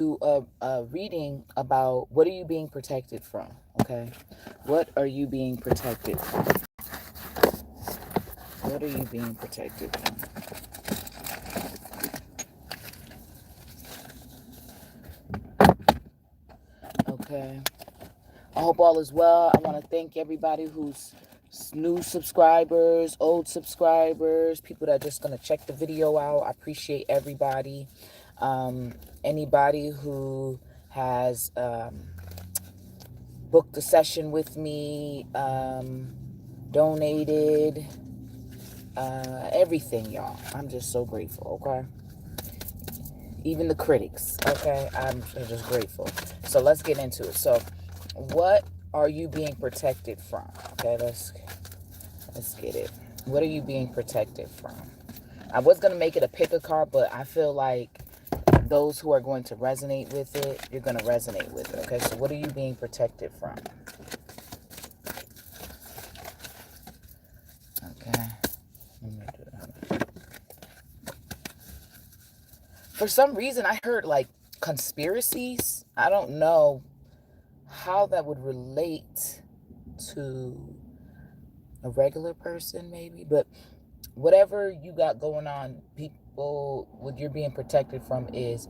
do a reading about what are you being protected from, okay? What are you being protected from? What are you being protected from? Okay. I hope all is well. I want to thank everybody who's new subscribers, old subscribers, people that are just going to check the video out. I appreciate everybody. Anybody who has booked a session with me, donated, everything, y'all. I'm just so grateful, okay? Even the critics, okay? I'm just grateful. So let's get into it. So, what are you being protected from? Okay, let's get it. What are you being protected from? I was gonna make it a pick a card, but I feel like those who are going to resonate with it, you're gonna resonate with it. Okay, so what are you being protected from? Okay. For some reason, I heard like conspiracies. I don't know how that would relate to a regular person, maybe, but whatever you got going on, people, what you're being protected from is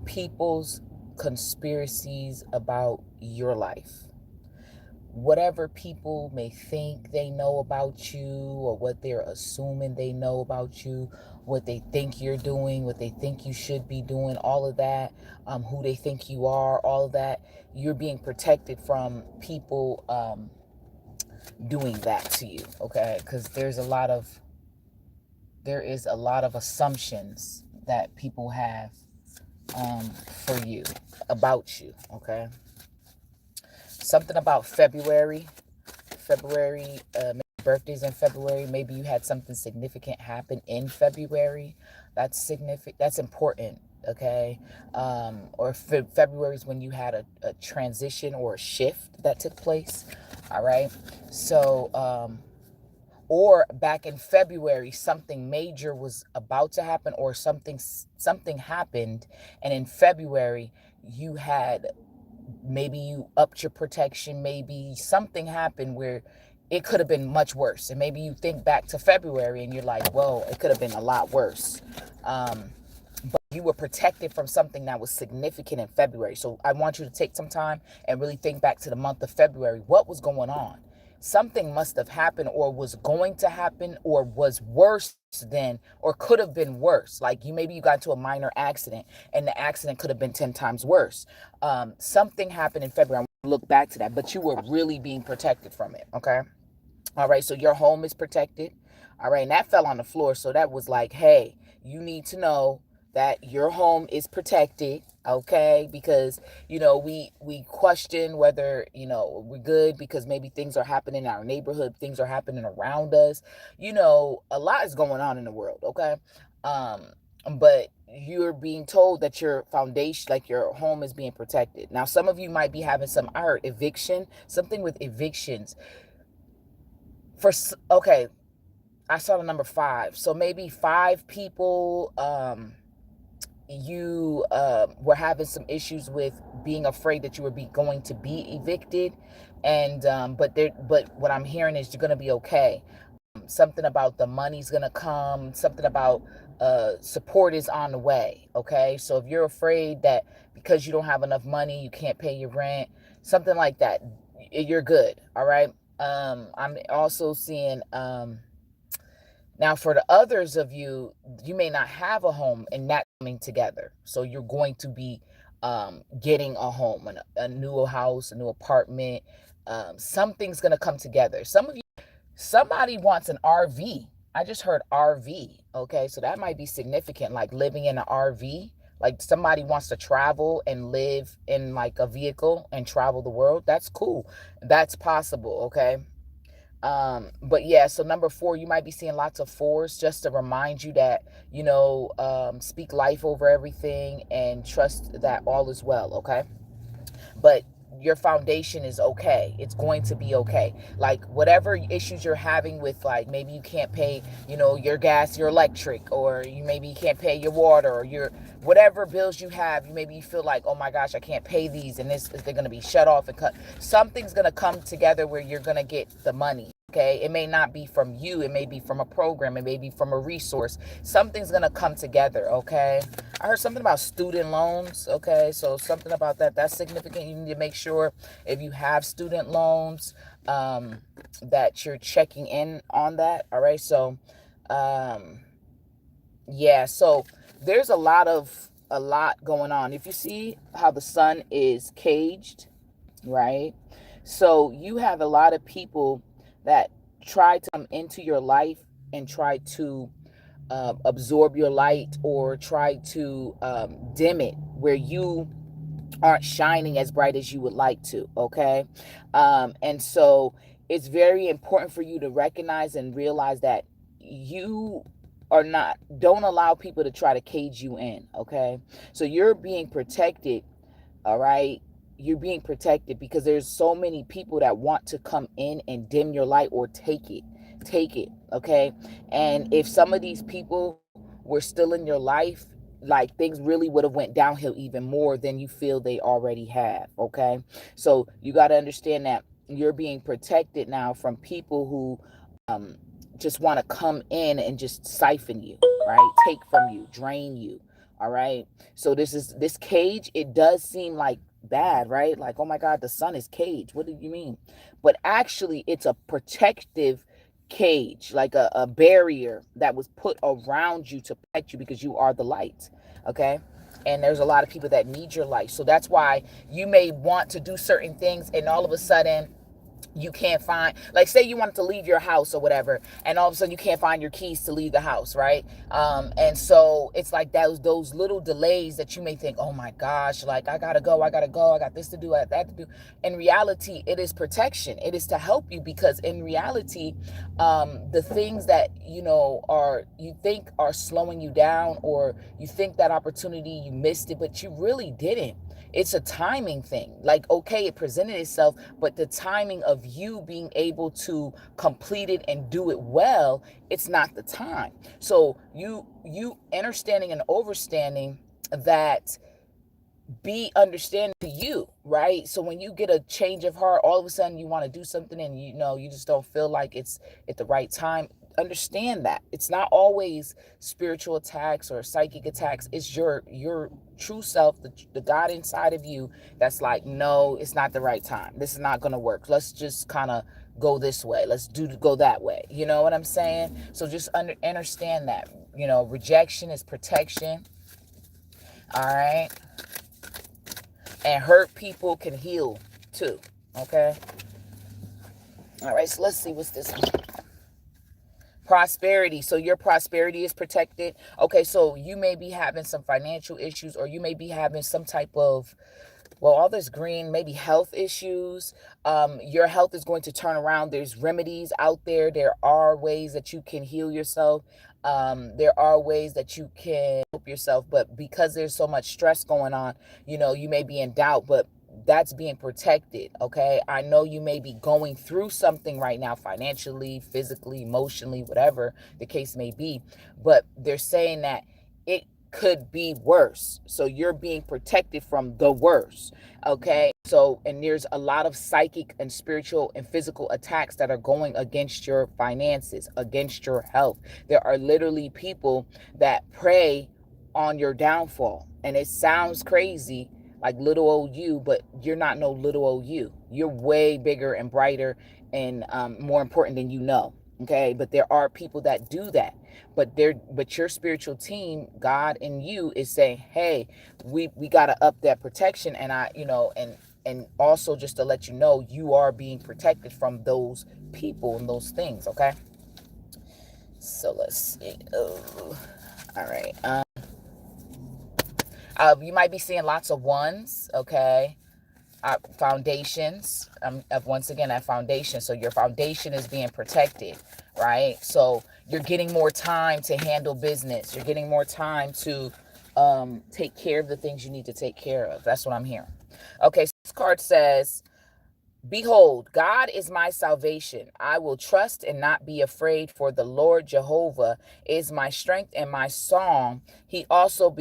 people's conspiracies about your life. Whatever people may think they know about you, or what they're assuming they know about you, what they think you're doing, what they think you should be doing, all of that, who they think you are, all of that, you're being protected from people doing that to you, okay? Because there is a lot of assumptions that people have for you, about you, okay? Something about February, maybe birthdays in February. Maybe you had something significant happen in February. That's significant. That's important. Okay. Or February is when you had a transition or a shift that took place. All right. So, or back in February, something major was about to happen, or something happened, and in February you had, maybe you upped your protection, maybe something happened where it could have been much worse, and maybe you think back to February and you're like, whoa, it could have been a lot worse. But you were protected from something that was significant in February. So I want you to take some time and really think back to the month of February. What was going on? Something must have happened, or was going to happen, or was worse than, or could have been worse. Like maybe you got into a minor accident and the accident could have been 10 times worse. Something happened in February. I look back to that, but you were really being protected from it. Okay. All right. So your home is protected. All right. And that fell on the floor. So that was like, hey, you need to know that your home is protected. Okay. Because, we question whether, we're good, because maybe things are happening in our neighborhood, things are happening around us. A lot is going on in the world. Okay. Um, but you're being told that your foundation, like your home, is being protected. Now, some of you might be having some, I heard eviction, something with evictions. Okay, I saw the number 5. So maybe 5 people, you were having some issues with being afraid that you were going to be evicted, and but what I'm hearing is you're going to be okay. Something about the money's going to come, something about support is on the way. Okay, so if you're afraid that because you don't have enough money you can't pay your rent, something like that, you're good. All right. I'm also seeing, now, for the others of you, you may not have a home and that coming together. So you're going to be getting a home, a new house, a new apartment. Something's going to come together. Some of you, somebody wants an RV. I just heard RV. Okay, so that might be significant, like living in an RV. Like somebody wants to travel and live in like a vehicle and travel the world. That's cool. That's possible. Okay. But yeah, so number 4, you might be seeing lots of 4s, just to remind you that, speak life over everything and trust that all is well. Okay. But your foundation is okay. It's going to be okay. Like whatever issues you're having with, like maybe you can't pay, your gas, your electric, or maybe you can't pay your water, or your whatever bills you have, maybe you feel like, oh my gosh, I can't pay these, and they're going to be shut off and cut. Something's going to come together where you're going to get the money. Okay, it may not be from you, it may be from a program, it may be from a resource. Something's gonna come together. Okay, I heard something about student loans. Okay, so something about that's significant. You need to make sure if you have student loans, that you're checking in on that. All right, so yeah, so there's a lot going on. If you see how the sun is caged, right? So you have a lot of people that try to come into your life and try to absorb your light, or try to dim it where you aren't shining as bright as you would like to. Okay, and so it's very important for you to recognize and realize that you don't allow people to try to cage you in. Okay, so you're being protected. All right, you're being protected because there's so many people that want to come in and dim your light or take it. Okay, and if some of these people were still in your life, like things really would have went downhill even more than you feel they already have. Okay, so you got to understand that you're being protected now from people who just want to come in and just siphon you, right? Take from you, drain you. All right, so this cage, it does seem like bad, right? Like, oh my God, the sun is caged. What do you mean? But actually, it's a protective cage, like a barrier that was put around you to protect you because you are the light. Okay, and there's a lot of people that need your light, so that's why you may want to do certain things, and all of a sudden you can't find, like, say you wanted to leave your house or whatever, and all of a sudden you can't find your keys to leave the house, right? And so it's like those little delays that you may think, oh my gosh, like I gotta go, I got this to do, I got that to do. In reality, it is protection. It is to help you, because in reality, the things that you think are slowing you down, or you think that opportunity you missed it, but you really didn't. It's a timing thing. Like, okay, it presented itself, but the timing of you being able to complete it and do it well, it's not the time. So you understanding and overstanding that, be understanding to you, right? So when you get a change of heart, all of a sudden you want to do something, and you just don't feel like it's at the right time. Understand that it's not always spiritual attacks or psychic attacks. It's your true self, the God inside of you, that's like, no, it's not the right time. This is not going to work. Let's just kind of go this way. Let's go that way. You know what I'm saying? So just understand that, rejection is protection. All right. And hurt people can heal too. Okay. All right. So let's see what's this one. Prosperity. So your prosperity is protected. Okay. So you may be having some financial issues, or you may be having some type of, all this green, maybe health issues. Your health is going to turn around. There's remedies out there. There are ways that you can heal yourself. There are ways that you can help yourself, but because there's so much stress going on, you may be in doubt, but that's being protected. Okay. I know you may be going through something right now, financially, physically, emotionally, whatever the case may be, but they're saying that it could be worse. So you're being protected from the worst. Okay. So, and there's a lot of psychic and spiritual and physical attacks that are going against your finances, against your health. There are literally people that prey on your downfall. And it sounds crazy, like little old you, but you're not no little old you. You're way bigger and brighter and more important than you know. Okay. But there are people that do that. But your spiritual team, God and you, is saying, hey, we got to up that protection. And and also just to let you know, you are being protected from those people and those things. Okay. So let's see. Oh, all right. You might be seeing lots of ones. Okay. Foundations, once again, that foundation. So your foundation is being protected, right? So you're getting more time to handle business. You're getting more time to take care of the things you need to take care of. That's what I'm hearing. Okay, so card says, behold, God is my salvation. I will trust and not be afraid, for the Lord Jehovah is my strength and my song. He also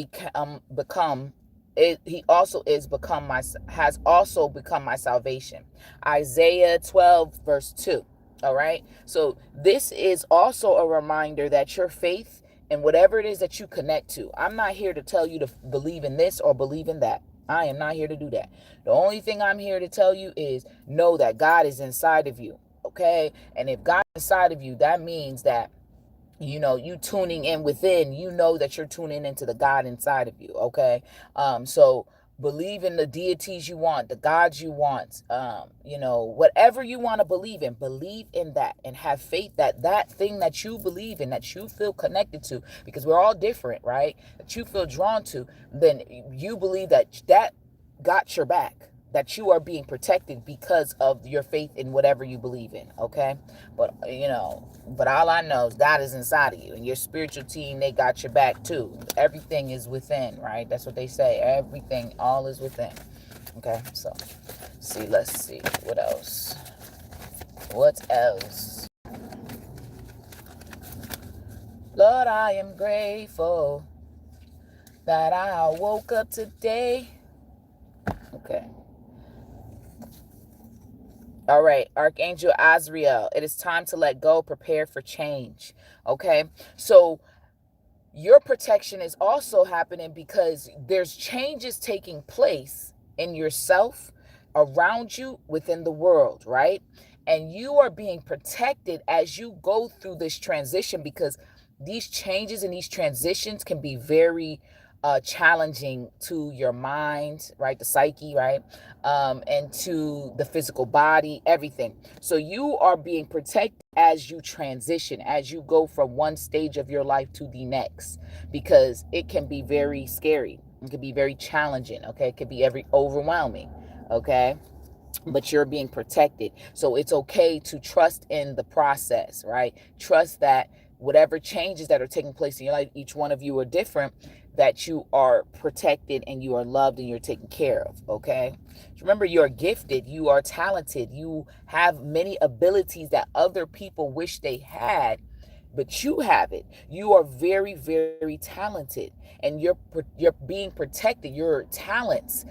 has also become my salvation. Isaiah 12 verse 2. All right. So this is also a reminder that your faith and whatever it is that you connect to, I'm not here to tell you to believe in this or believe in that. I am not here to do that. The only thing I'm here to tell you is know that God is inside of you. Okay. And if God is inside of you, that means that, you tuning in within, that you're tuning into the God inside of you. Okay. So believe in the deities you want, the gods you want, whatever you want to believe in that, and have faith that that thing that you believe in, that you feel connected to, because we're all different, right? That you feel drawn to, then you believe that got your back, that you are being protected because of your faith in whatever you believe in. Okay. But all I know is God is inside of you, and your spiritual team, they got your back too. Everything is within, right? That's what they say. Everything, all is within. Okay. So let's see what else. Lord, I am grateful that I woke up today. Okay. All right, Archangel Azrael, it is time to let go, prepare for change. Okay, so your protection is also happening because there's changes taking place in yourself, around you, within the world, right? And you are being protected as you go through this transition, because these changes and these transitions can be very challenging to your mind, right? The psyche, right? And to the physical body, everything. So you are being protected as you transition, as you go from one stage of your life to the next, because it can be very scary. It can be very challenging. Okay. It could be overwhelming. Okay. But you're being protected. So it's okay to trust in the process, right? Trust that whatever changes that are taking place in your life, each one of you are different, that you are protected and you are loved and you're taken care of. Okay. Remember, you're gifted, you are talented, you have many abilities that other people wish they had, but you have it. You are very, very talented, and you're being protected. Your talents,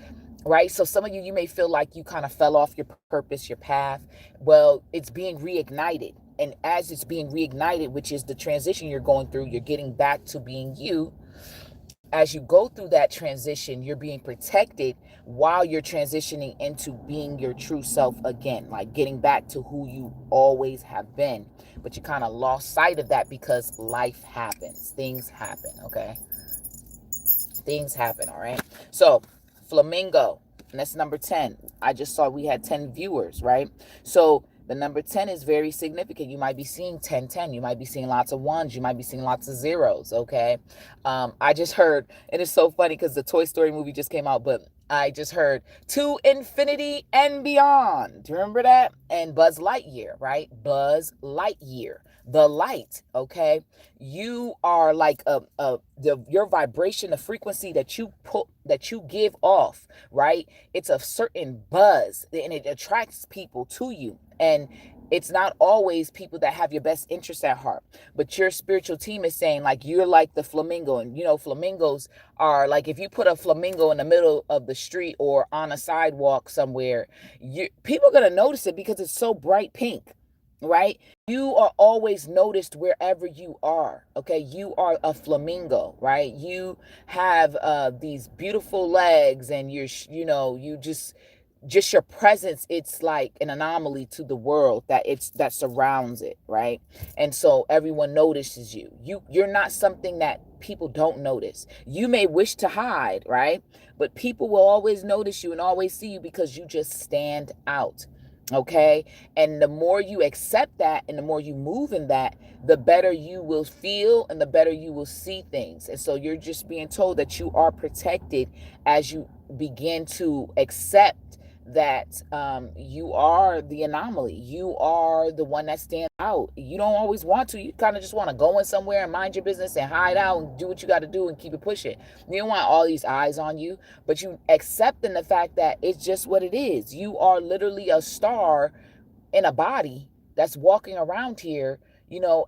right? So some of you may feel like you kind of fell off your purpose, your path. Well, it's being reignited. And as it's being reignited, which is the transition you're going through, you're getting back to being you. As you go through that transition, you're being protected while you're transitioning into being your true self again, like getting back to who you always have been. But you kind of lost sight of that because life happens. Things happen, okay? Things happen, all right? So, flamingo, and that's number 10. I just saw we had 10 viewers, right? So, the number 10 is very significant. You might be seeing 1010. You might be seeing lots of ones. You might be seeing lots of zeros, okay? I just heard, and it's so funny because the Toy Story movie just came out, but I just heard to infinity and beyond. Do you remember that? And Buzz Lightyear, right? Buzz Lightyear, the light, okay? You are like your vibration, the frequency that you give off, right? It's a certain buzz, and it attracts people to you. And it's not always people that have your best interests at heart, but your spiritual team is saying, like, you're like the flamingo. And flamingos are like, if you put a flamingo in the middle of the street or on a sidewalk somewhere, people are going to notice it because it's so bright pink, right? You are always noticed wherever you are. Okay. You are a flamingo, right? You have these beautiful legs, and you just your presence, it's like an anomaly to the world that surrounds it, right? And so everyone notices you're not something that people don't notice. You may wish to hide, right? But people will always notice you and always see you because you just stand out. Okay. And the more you accept that and the more you move in that, the better you will feel and the better you will see things. And so you're just being told that you are protected as you begin to accept that you are the anomaly. You are the one that stands out. You don't always want to. You kind of just want to go in somewhere and mind your business and hide out and do what you got to do and keep it pushing. You don't want all these eyes on you, but you accepting the fact that it's just what it is. You are literally a star in a body that's walking around here,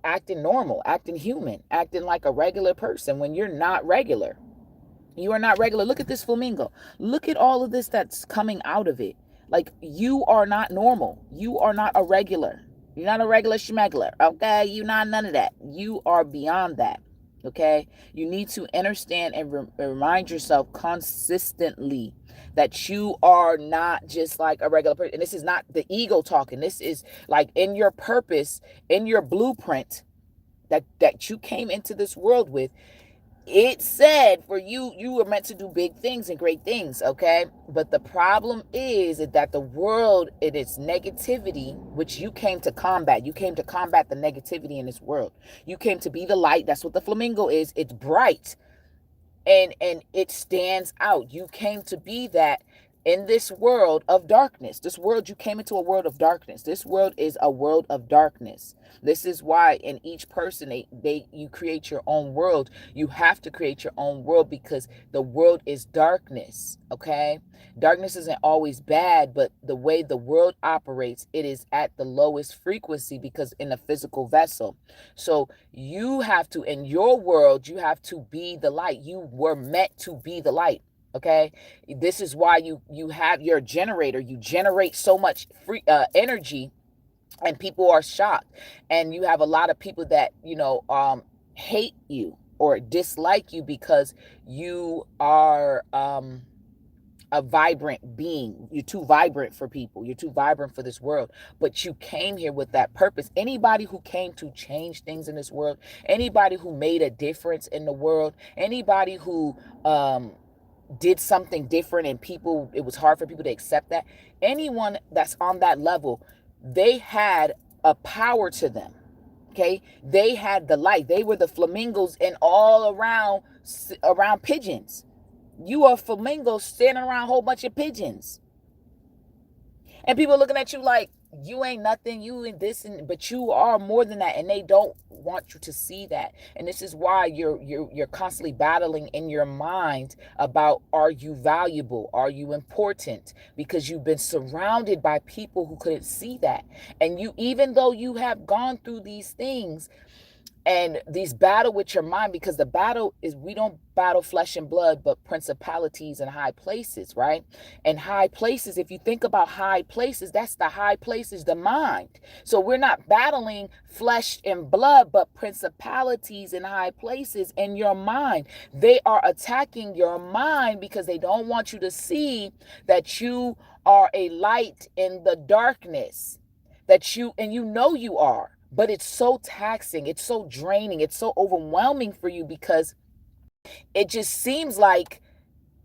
acting normal, acting human, acting like a regular person when you're not regular. You are not regular. Look at this flamingo. Look at all of this that's coming out of it. Like, you are not normal. You are not a regular. You're not a regular schmegler. Okay? You're not none of that. You are beyond that. Okay? You need to understand and remind yourself consistently that you are not just like a regular person. And this is not the ego talking. This is like in your purpose, in your blueprint that you came into this world with. It said for you were meant to do big things and great things, okay? But the problem is that the world, it is negativity, which you came to combat. You came to combat the negativity in this world. You came to be the light. That's what the flamingo is. It's bright and it stands out. You came to be that in this world of darkness. This world, you came into a world of darkness. This world is a world of darkness. This is why in each person, you create your own world. You have to create your own world because the world is darkness, okay? Darkness isn't always bad, but the way the world operates, it is at the lowest frequency because in a physical vessel. So you have to, in your world, you have to be the light. You were meant to be the light. Okay, this is why you have your generator. You generate so much free energy, and people are shocked. And you have a lot of people that hate you or dislike you because you are a vibrant being. You're too vibrant for people. You're too vibrant for this world. But you came here with that purpose. Anybody who came to change things in this world, anybody who made a difference in the world, anybody who did something different and it was hard for people to accept that. Anyone that's on that level, they had a power to them. Okay. They had the light. They were the flamingos and all around pigeons. You are flamingos standing around a whole bunch of pigeons. And people looking at you like, you ain't nothing, you ain't this, but you are more than that, and they don't want you to see that. And this is why you're constantly battling in your mind about, are you valuable? Are you important? Because you've been surrounded by people who couldn't see that. And even though you have gone through these things, and these battle with your mind, because the battle is, we don't battle flesh and blood, but principalities and high places, right? And high places, if you think about high places, that's the high places, the mind. So we're not battling flesh and blood, but principalities and high places in your mind. They are attacking your mind because they don't want you to see that you are a light in the darkness, you are. But it's so taxing, it's so draining, it's so overwhelming for you because it just seems like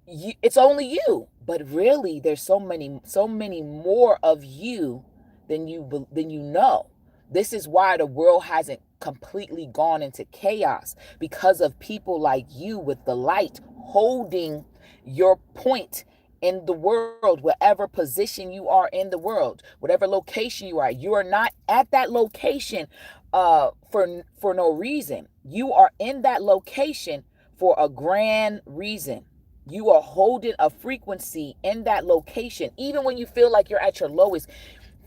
it's only you. But really, there's so many more of you than you know. This is why the world hasn't completely gone into chaos, because of people like you with the light holding your point in the world. Whatever position you are in the world, whatever location you are not at that location for no reason. You are in that location for a grand reason. You are holding a frequency in that location, even when you feel like you're at your lowest.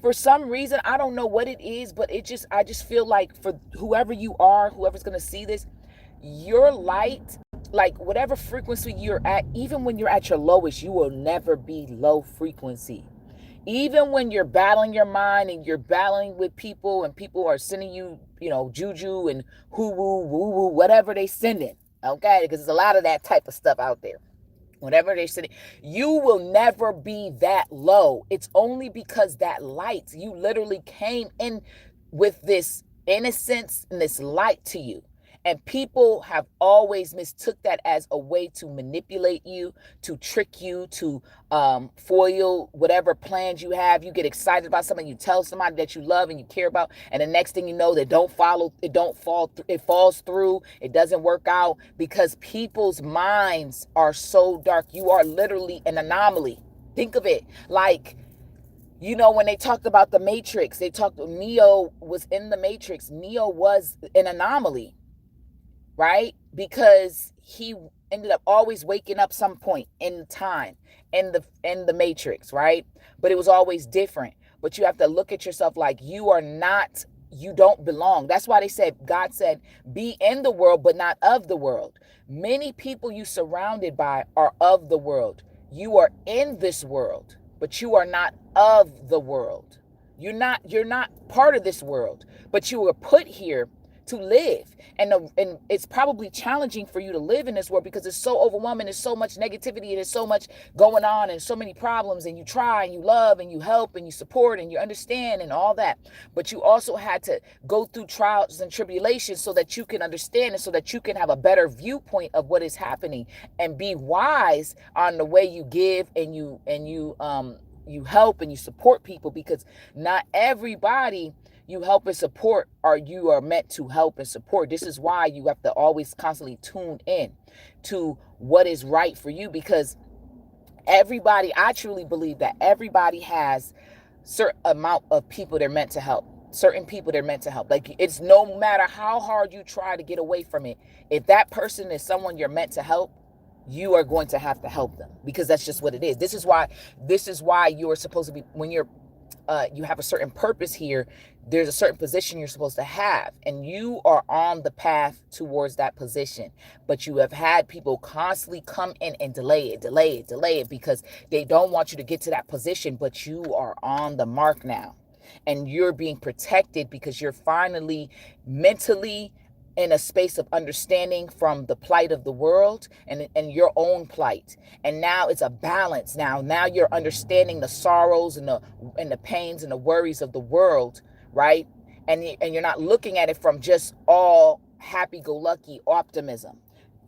For some reason, I don't know what it is, but I just feel like for whoever you are, whoever's going to see this, your light, like whatever frequency you're at, even when you're at your lowest, you will never be low frequency. Even when you're battling your mind and you're battling with people and people are sending you, juju and woo woo, whatever they sending, okay? Because there's a lot of that type of stuff out there. Whatever they sending, you will never be that low. It's only because that light, you literally came in with this innocence and this light to you. And people have always mistook that as a way to manipulate you, to trick you, to foil whatever plans you have. You get excited about something, you tell somebody that you love and you care about, and the next thing you know, it falls through, it doesn't work out, because people's minds are so dark. You are literally an anomaly. Think of it like You know, when they talked about the Matrix, they talked, Neo was in the Matrix. Neo was an anomaly, right? Because he ended up always waking up some point in time in the Matrix, right? But it was always different. But you have to look at yourself like you are not, you don't belong. That's why they said, God said, be in the world, but not of the world. Many people you surrounded by are of the world. You are in this world, but you are not of the world. You're not part of this world, but you were put here to live. And it's probably challenging for you to live in this world because it's so overwhelming. There's so much negativity and there's so much going on and so many problems, and you try and you love and you help and you support and you understand and all that. But you also had to go through trials and tribulations so that you can understand and so that you can have a better viewpoint of what is happening and be wise on the way you give and you help and you support people, because not everybody you help and support or you are meant to help and support. This is why you have to always constantly tune in to what is right for you, because everybody, I truly believe that everybody has certain amount of people they're meant to help. Certain people they're meant to help. Like, it's no matter how hard you try to get away from it, if that person is someone you're meant to help, you are going to have to help them, because that's just what it is. This is why you're supposed to be, when you have a certain purpose here, there's a certain position you're supposed to have, and you are on the path towards that position. But you have had people constantly come in and delay it because they don't want you to get to that position, but you are on the mark now. And you're being protected because you're finally mentally in a space of understanding from the plight of the world and your own plight. And now it's a balance. Now you're understanding the sorrows and the pains and the worries of the world, right? And you're not looking at it from just all happy-go-lucky optimism,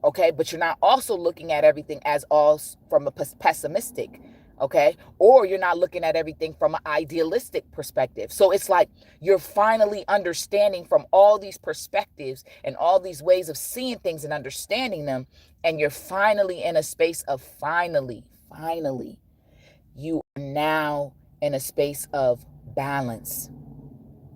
okay? But you're not also looking at everything as all from a pessimistic, okay? Or you're not looking at everything from an idealistic perspective. So it's like you're finally understanding from all these perspectives and all these ways of seeing things and understanding them. And you're finally in a space of finally, you are now in a space of balance,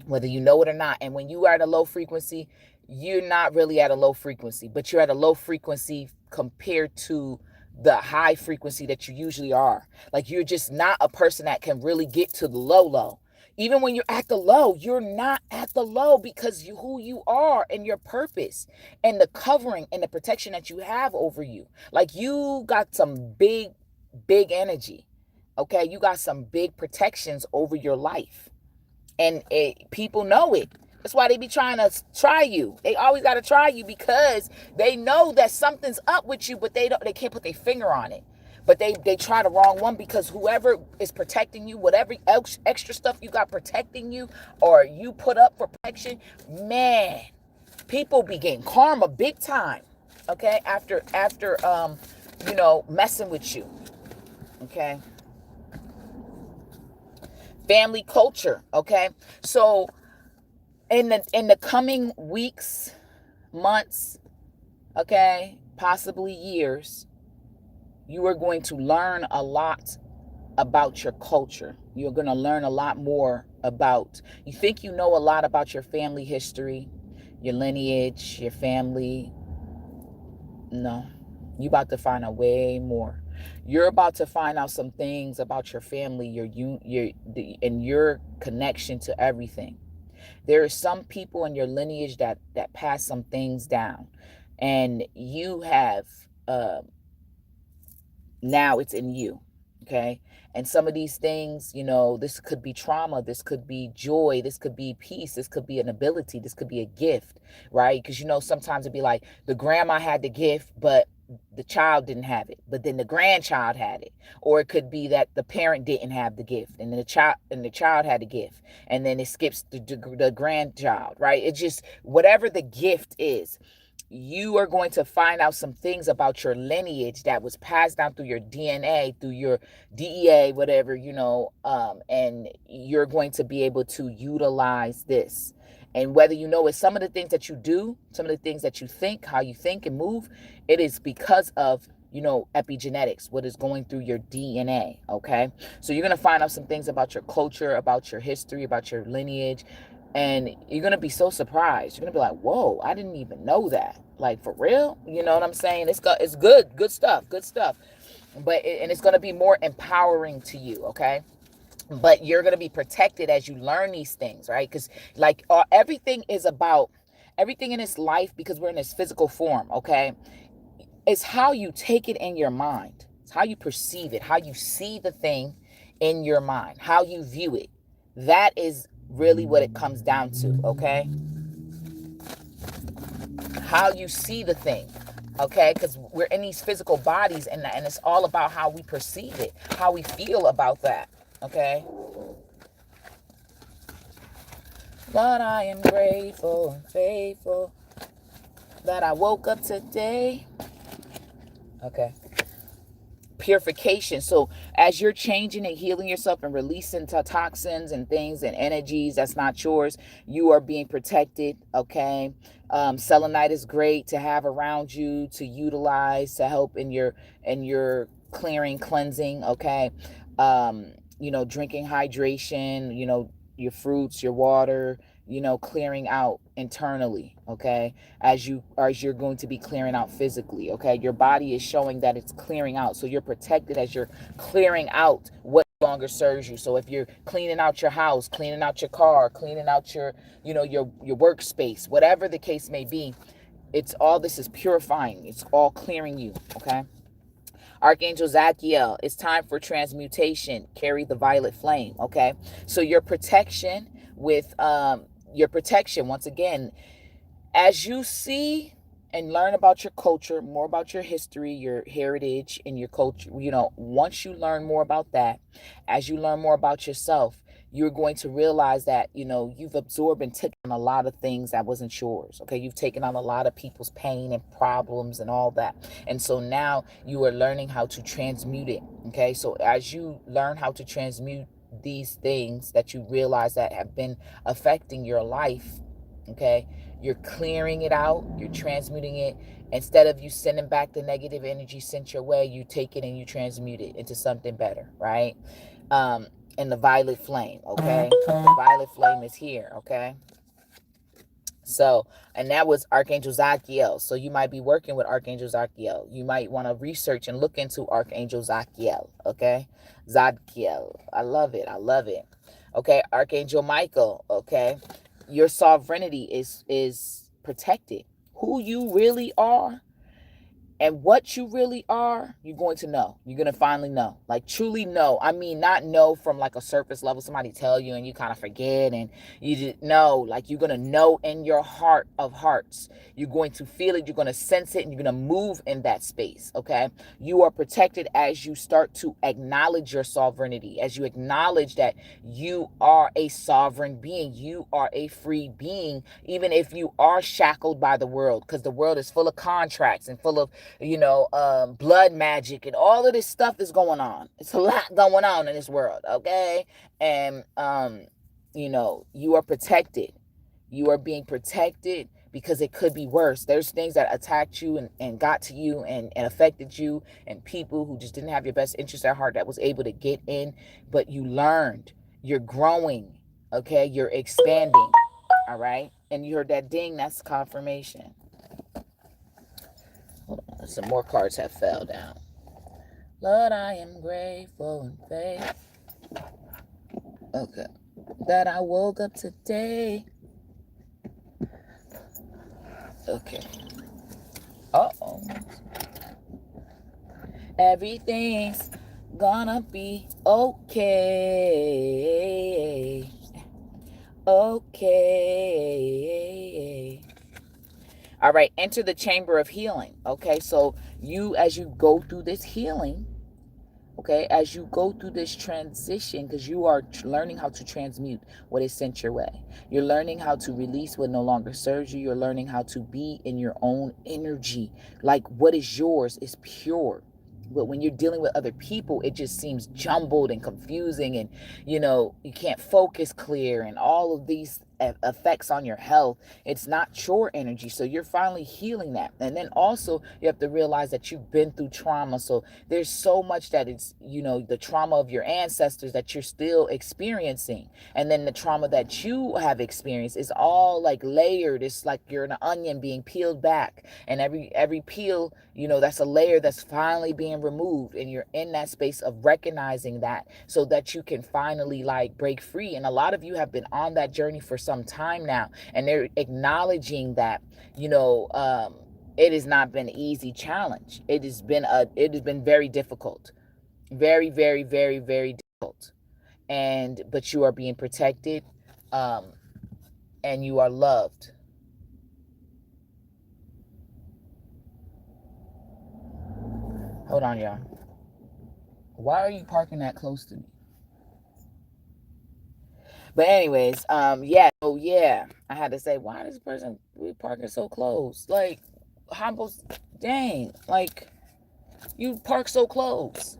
whether you know it or not. And when you are at a low frequency, you're not really at a low frequency, but you're at a low frequency compared to the high frequency that you usually are. Like, you're just not a person that can really get to the low. Even when you're at the low, you're not at the low because who you are and your purpose and the covering and the protection that you have over you. Like, you got some big energy. Okay. You got some big protections over your life, and people know it. That's why they be trying to try you. They always got to try you because they know that something's up with you, but they can't put their finger on it. But they try the wrong one, because whoever is protecting you, whatever extra stuff you got protecting you or you put up for protection, man, people be getting karma big time. Okay, after messing with you. Okay. Family culture. Okay. So in the coming weeks, months, okay, possibly years, you are going to learn a lot about your culture. You're going to learn a lot more about, you think you know a lot about your family history, your lineage, your family. No, you're about to find out way more. You're about to find out some things about your family, and your connection to everything. There are some people in your lineage that pass some things down, and you have now it's in you. Okay. And some of these things, this could be trauma, this could be joy, this could be peace, this could be an ability, this could be a gift, right? Because sometimes it'd be like the grandma had the gift, but the child didn't have it, but then the grandchild had it. Or it could be that the parent didn't have the gift and the child had the gift, and then it skips the grandchild, right? It's just whatever the gift is. You are going to find out some things about your lineage that was passed down through your DNA, through your DEA, whatever, and you're going to be able to utilize this. And whether it's some of the things that you do, some of the things that you think, how you think and move, it is because of epigenetics, what is going through your DNA, okay? So you're going to find out some things about your culture, about your history, about your lineage, and you're going to be so surprised. You're going to be like, whoa, I didn't even know that. Like, for real? You know what I'm saying? It's good stuff, but and it's going to be more empowering to you, okay? But you're going to be protected as you learn these things, right? Because like everything in this life, because we're in this physical form, okay, it's how you take it in your mind. It's how you perceive it, how you see the thing in your mind, how you view it. That is really what it comes down to, okay? How you see the thing, okay? Because we're in these physical bodies, and it's all about how we perceive it, how we feel about that, okay? Lord, I am grateful and faithful that I woke up today. Okay. Purification. So as you're changing and healing yourself and releasing toxins and things and energies that's not yours, you are being protected, okay? Selenite is great to have around you, to utilize, to help in your clearing, cleansing, okay? Drinking hydration, your fruits, your water, clearing out internally, okay? As you're going to be clearing out physically, okay? Your body is showing that it's clearing out. So you're protected as you're clearing out what no longer serves you. So if you're cleaning out your house, cleaning out your car, cleaning out your workspace, whatever the case may be, this is purifying. It's all clearing you, okay? Archangel Zadkiel, it's time for transmutation. Carry the violet flame, okay? So your protection once again, as you see and learn about your culture, more about your history, your heritage, and your culture, once you learn more about that, as you learn more about yourself, you're going to realize that, you've absorbed and taken on a lot of things that wasn't yours, okay? You've taken on a lot of people's pain and problems and all that. And so now you are learning how to transmute it, okay? So as you learn how to transmute these things that you realize that have been affecting your life, okay, you're clearing it out, you're transmuting it. Instead of you sending back the negative energy sent your way, you take it and you transmute it into something better, right? And the violet flame, okay? The violet flame is here, okay? So, and that was Archangel Zadkiel. So you might be working with Archangel Zadkiel. You might want to research and look into Archangel Zadkiel, okay? Zadkiel. I love it. Okay, Archangel Michael, okay? Your sovereignty is protected. Who you really are and what you really are, you're going to know. You're going to finally know. Like, truly know. I mean, not know from like a surface level, somebody tell you and you kind of forget and you just know. Like, you're going to know in your heart of hearts. You're going to feel it. You're going to sense it. And you're going to move in that space, okay? You are protected as you start to acknowledge your sovereignty. As you acknowledge that you are a sovereign being. You are a free being, even if you are shackled by the world. Because the world is full of contracts and full of blood magic and all of this stuff is going on. It's a lot going on in this world, okay? And you are protected. You are being protected because it could be worse. There's things that attacked you and got to you and affected you, and people who just didn't have your best interest at heart that was able to get in, but you learned. You're growing, okay? You're expanding, all right? And you heard that ding, that's confirmation. Hold on, some more cards have fell down. Lord, I am grateful and faithful. Okay. That I woke up today. Okay. Uh-oh. Everything's gonna be okay. Okay. All right, enter the chamber of healing. Okay, so as you go through this healing, okay, as you go through this transition, because you are learning how to transmute what is sent your way. You're learning how to release what no longer serves you. You're learning how to be in your own energy. Like, what is yours is pure. But when you're dealing with other people, it just seems jumbled and confusing, and you can't focus clear and all of these effects on your health. It's not chore energy. So you're finally healing that. And then also you have to realize that you've been through trauma. So there's so much that it's, the trauma of your ancestors that you're still experiencing. And then the trauma that you have experienced is all like layered. It's like you're an onion being peeled back. And every peel, that's a layer that's finally being removed. And you're in that space of recognizing that so that you can finally like break free. And a lot of you have been on that journey for some time now, and they're acknowledging that, it has not been an easy challenge. It has been very difficult. Very, very, very, very difficult. But you are being protected, and you are loved. Hold on, y'all. Why are you parking that close to me? But anyways, yeah. Oh yeah. I had to say, why is this person parking so close? Like, dang, like, you park so close.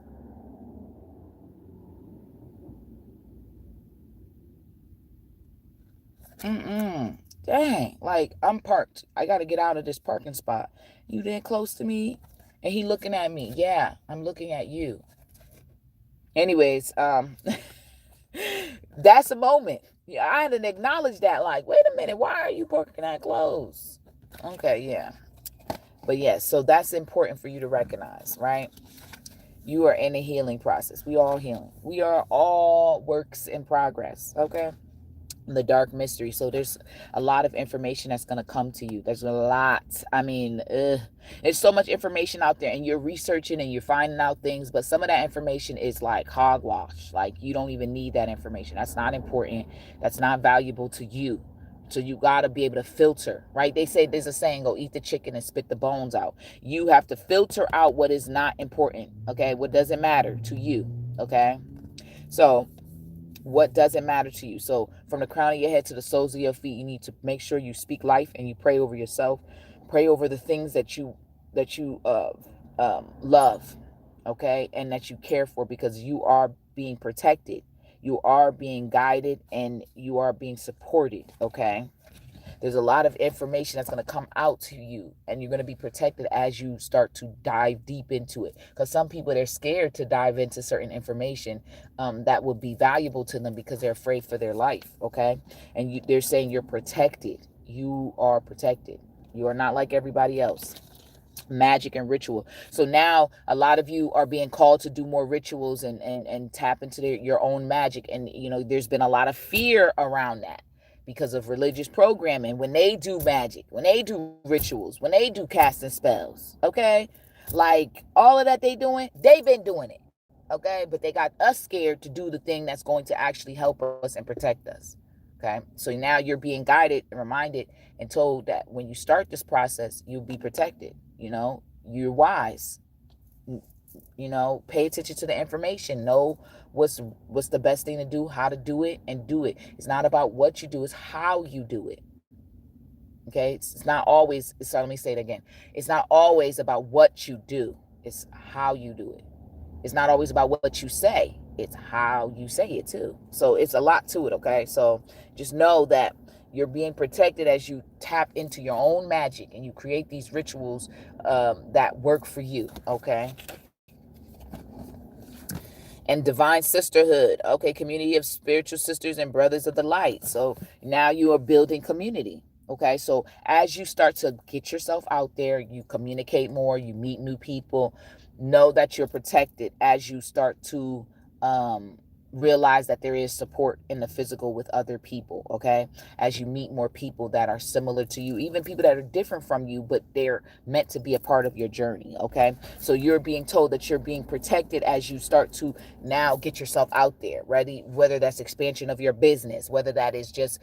Dang, like, I'm parked. I gotta get out of this parking spot. You that close to me? And he looking at me. Yeah, I'm looking at you. Anyways, that's a moment. Yeah, I had to acknowledge that. Like, wait a minute, why are you parking that close? Okay, yeah. But yes, so that's important for you to recognize, right? You are in a healing process. We all healing. We are all works in progress, okay? The dark mystery. So there's a lot of information that's going to come to you. There's a lot. I mean, there's so much information out there, and you're researching and you're finding out things, but some of that information is like hogwash. Like, you don't even need that information. That's not important. That's not valuable to you. So you got to be able to filter, right? They say, there's a saying, go eat the chicken and spit the bones out. You have to filter out what is not important, okay? What doesn't matter to you, okay? So what doesn't matter to you. So from the crown of your head to the soles of your feet, you need to make sure you speak life and you pray over yourself. Pray over the things that you love, okay, and that you care for, because you are being protected, you are being guided, and you are being supported, okay? There's a lot of information that's going to come out to you, and you're going to be protected as you start to dive deep into it. Because some people, they're scared to dive into certain information that would be valuable to them because they're afraid for their life, okay? And they're saying you're protected. You are protected. You are not like everybody else. Magic and ritual. So now a lot of you are being called to do more rituals and tap into your own magic. And, there's been a lot of fear around that because of religious programming. When they do magic, when they do rituals, when they do casting spells, okay? Like, all of that they've been doing it, okay? But they got us scared to do the thing that's going to actually help us and protect us, okay? So now you're being guided and reminded and told that when you start this process, you'll be protected. You're wise. Pay attention to the information. Know what's the best thing to do, how to do it, and do it. It's not about what you do, it's how you do it. Okay? It's not always, so let me say it again. It's not always about what you do, it's how you do it. It's not always about what you say, it's how you say it too. So it's a lot to it, okay? So just know that you're being protected as you tap into your own magic and you create these rituals that work for you, okay? And divine sisterhood, okay? Community of spiritual sisters and brothers of the light. So now you are building community, okay? So as you start to get yourself out there, you communicate more, you meet new people, know that you're protected as you start to realize that there is support in the physical with other people, okay? As you meet more people that are similar to you, even people that are different from you, but they're meant to be a part of your journey, okay? So you're being told that you're being protected as you start to now get yourself out there, ready? Whether that's expansion of your business, whether that is just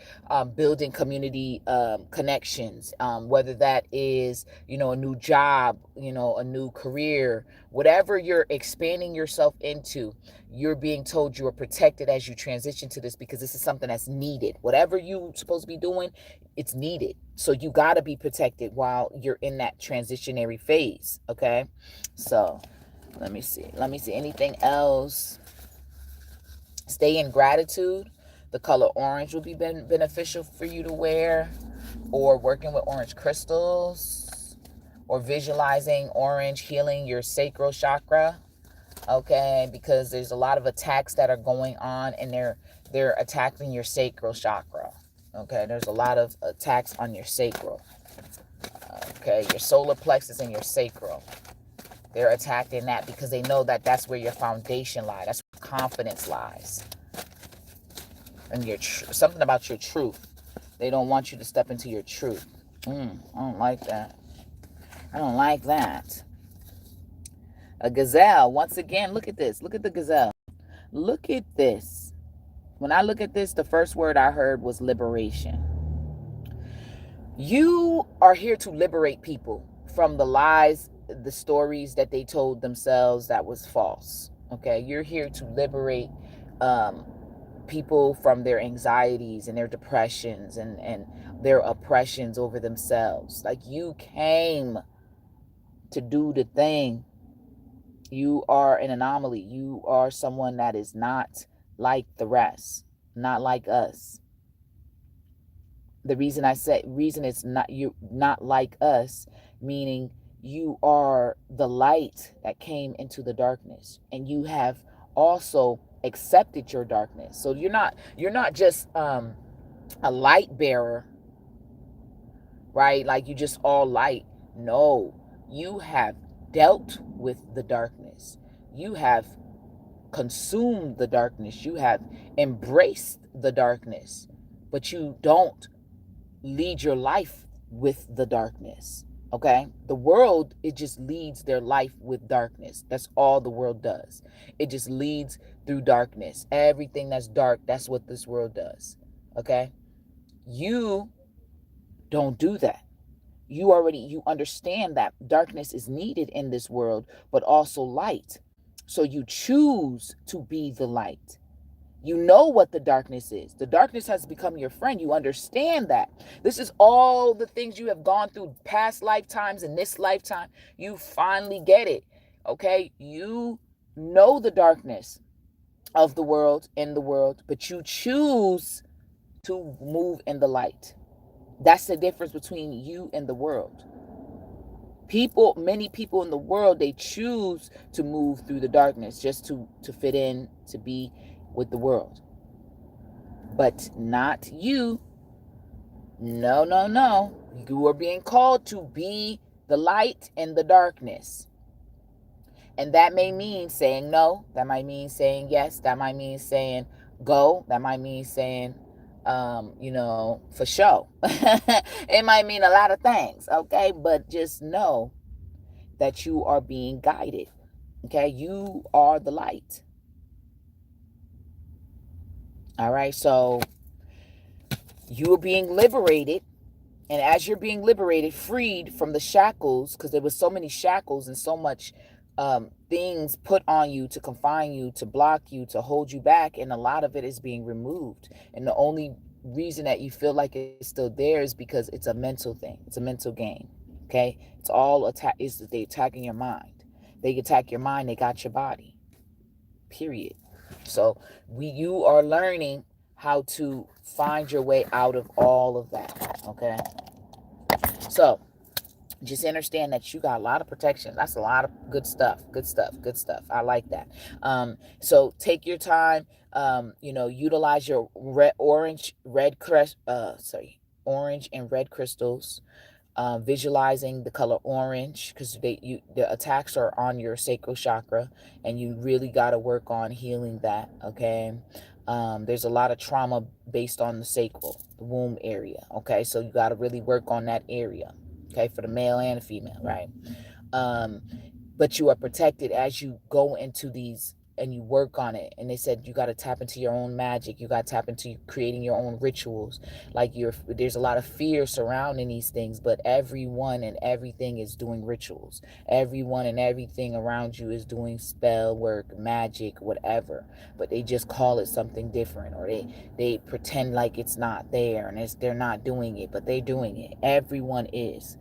building community connections, whether that is, a new job, a new career, whatever you're expanding yourself into, you're being told you are protected as you transition to this, because this is something that's needed. Whatever you're supposed to be doing, it's needed. So you got to be protected while you're in that transitionary phase, okay? So let me see anything else. Stay in gratitude. The color orange will be beneficial for you to wear, or working with orange crystals, or visualizing orange healing your sacral chakra. Okay, because there's a lot of attacks that are going on, and they're attacking your sacral chakra. Okay, there's a lot of attacks on your sacral. Okay, your solar plexus and your sacral. They're attacking that because they know that that's where your foundation lies. That's where confidence lies. And your something about your truth. They don't want you to step into your truth. I don't like that. I don't like that. A gazelle. Once again, look at this. Look at the gazelle. Look at this. When I look at this, the first word I heard was liberation. You are here to liberate people from the lies, the stories that they told themselves that was false. Okay, you're here to liberate people from their anxieties and their depressions and their oppressions over themselves. Like, you came to do the thing. You are an anomaly. You are someone that is not like the rest, not like us. The reason it's not you, not like us, meaning you are the light that came into the darkness, and you have also accepted your darkness. So you're not just a light bearer, right? Like you just all light. No, you have dealt with the darkness. You have consumed the darkness. You have embraced the darkness, but you don't lead your life with the darkness. Okay, the world, it just leads their life with darkness. That's all the world does. It just leads through darkness. Everything that's dark, that's what this world does. Okay, you don't do that. You understand that darkness is needed in this world, but also light. So you choose to be the light. You know what the darkness is. The darkness has become your friend. You understand that. This is all the things you have gone through past lifetimes and this lifetime. You finally get it. Okay? You know the darkness of the world, in the world, but you choose to move in the light. That's the difference between you and the world. Many people in the world, they choose to move through the darkness just to fit in, to be with the world. But not you. No, no, no. You are being called to be the light in the darkness. And that may mean saying no. That might mean saying yes. That might mean saying go. That might mean saying, for show. It might mean a lot of things, okay? But just know that you are being guided, okay? You are the light. All right, so you are being liberated. And as you're being liberated, freed from the shackles, because there was so many shackles and so much things put on you to confine you, to block you, to hold you back. And a lot of it is being removed. And the only reason that you feel like it's still there is because it's a mental thing. It's a mental game. Okay? It's all they attacking your mind. They attack your mind, they got your body. Period. So you are learning how to find your way out of all of that. Okay? So just understand that you got a lot of protection. That's a lot of good stuff. I like that. So take your time. Utilize your orange and red crystals. Visualizing the color orange, because the attacks are on your sacral chakra, and you really got to work on healing that. Okay. There's a lot of trauma based on the sacral, the womb area. Okay, so you got to really work on that area. Okay, for the male and the female, right? But you are protected as you go into these and you work on it. And they said you got to tap into your own magic. You got to tap into creating your own rituals. Like there's a lot of fear surrounding these things, but everyone and everything is doing rituals. Everyone and everything around you is doing spell work, magic, whatever. But they just call it something different, or they pretend like it's not there and they're not doing it, but they're doing it. Everyone is.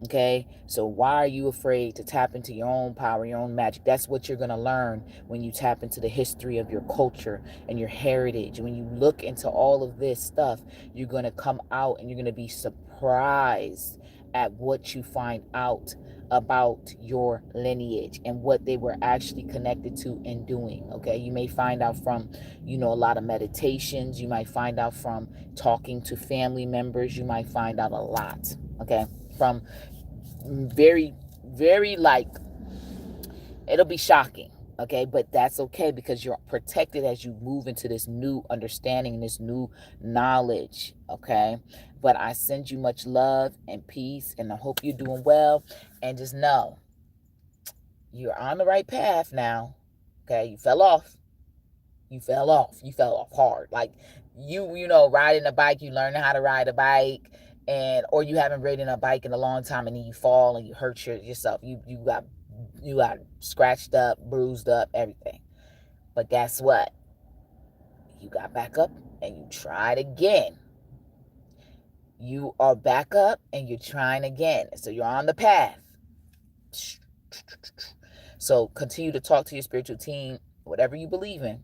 Okay, so why are you afraid to tap into your own power, your own magic? That's what you're going to learn when you tap into the history of your culture and your heritage. When you look into all of this stuff, you're going to come out and you're going to be surprised at what you find out about your lineage and what they were actually connected to and doing. Okay, you may find out from, a lot of meditations. You might find out from talking to family members. You might find out a lot. Okay, from very, very, like, it'll be shocking. Okay, but that's okay because you're protected as you move into this new understanding, this new knowledge. Okay, but I send you much love and peace, and I hope you're doing well. And just know you're on the right path now. Okay, you fell off. You fell off. You fell off hard. Like, riding a bike, you learn how to ride a bike, or you haven't ridden a bike in a long time, and then you fall and you hurt yourself. You got scratched up, bruised up, everything. But guess what? You got back up and you tried again. You are back up and you're trying again. So you're on the path. So continue to talk to your spiritual team, whatever you believe in,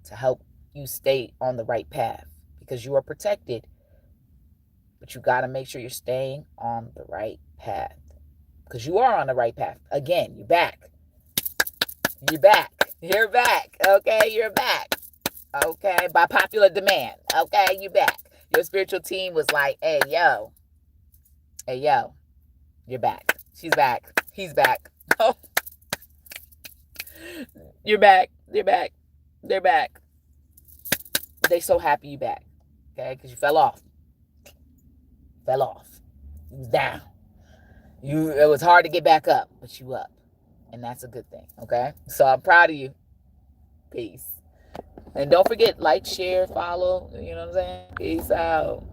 to help you stay on the right path, because you are protected, but you got to make sure you're staying on the right path, because you are on the right path. Again, you're back. You're back. You're back. Okay, you're back. Okay, by popular demand. Okay, you're back. Your spiritual team was like, hey, yo, you're back. She's back. He's back. Oh, you're back. You're back. They're back. They so happy you back. Okay, because you fell off. You was down. It was hard to get back up, but you up. And that's a good thing. Okay, so I'm proud of you. Peace. And don't forget, like, share, follow. You know what I'm saying? Peace out.